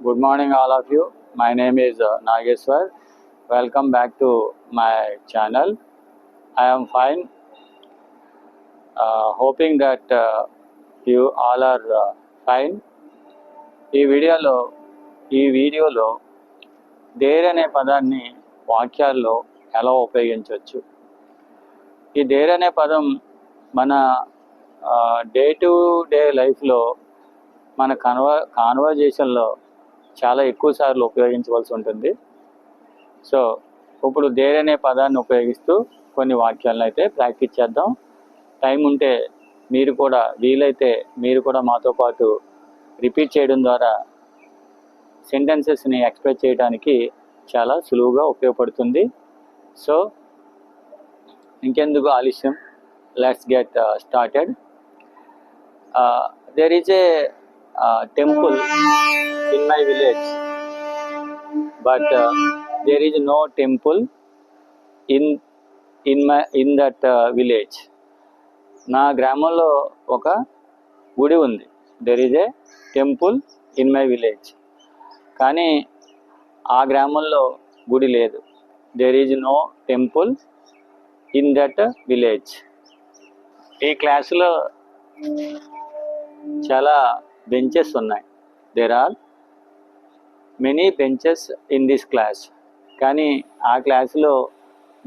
Good morning, all of you. My name is Nageswar. Welcome back to my channel. I am fine. Hoping that you all are fine. ఈ వీడియోలో dare అనే పదాన్ని వాక్యాల్లో ఎలా ఉపయోగించవచ్చు. ఈ డేర్ అనే పదం మన డే టు డే లైఫ్లో మన కాన్వర్జేషన్లో చాలా ఎక్కువ సార్లు ఉపయోగించవలసి ఉంటుంది. సో ఇప్పుడు డేర్ అనే పదాన్ని ఉపయోగిస్తూ కొన్ని వాక్యాలను అయితే ప్రాక్టీస్ చేద్దాం. టైం ఉంటే వీలైతే మీరు కూడా మాతో పాటు రిపీట్ చేయడం ద్వారా సెంటెన్సెస్ని ఎక్స్ప్రెస్ చేయడానికి చాలా సులువుగా ఉపయోగపడుతుంది. సో ఇంకెందుకు ఆలస్యం, let's get started. There is a temple in my village, but there is no temple in that village. నా గ్రామంలో ఒక గుడి ఉంది. there is a temple in my village, కానీ ఆ గ్రామంలో గుడి లేదు. there is no temple in that village. ఈ క్లాసులో చాలా బెంచెస్ ఉన్నాయి. There are many benches in this class, కానీ ఆ క్లాసులో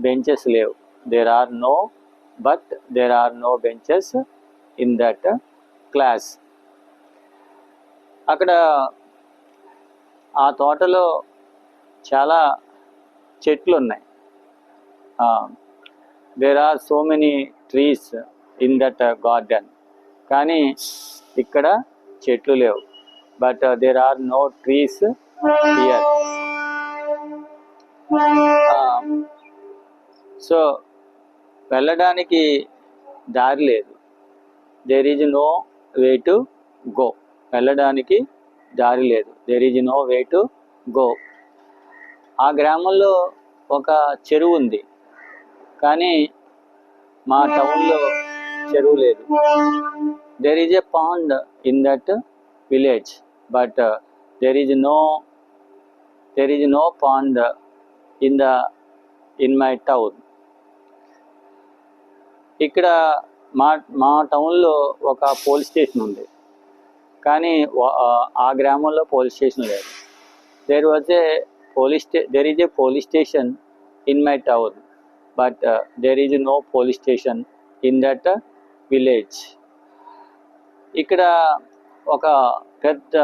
బెంచెస్ లేవు. There are no benches in that class. అక్కడ ఆ తోటలో చాలా చెట్లు ఉన్నాయి. There are so many trees in that garden, కానీ ఇక్కడ చెట్లు లేవు. But there are no trees here. So వెళ్ళడానికి దారి లేదు. There is no way to go. వెళ్ళడానికి దారి లేదు. There is no way to go. ఆ గ్రామంలో ఒక చెరువు ఉంది, కానీ మా టౌన్లో చెరువు లేదు. There is a pond in that village, but there is no pond in my town. ఇక్కడ మా టౌన్లో ఒక పోలీస్ స్టేషన్ ఉంది, కానీ ఆ గ్రామంలో పోలీస్ స్టేషన్ లేదు. there is a police station in my town, but there is no police station in that village. ఇక్కడ ఒక పెద్ద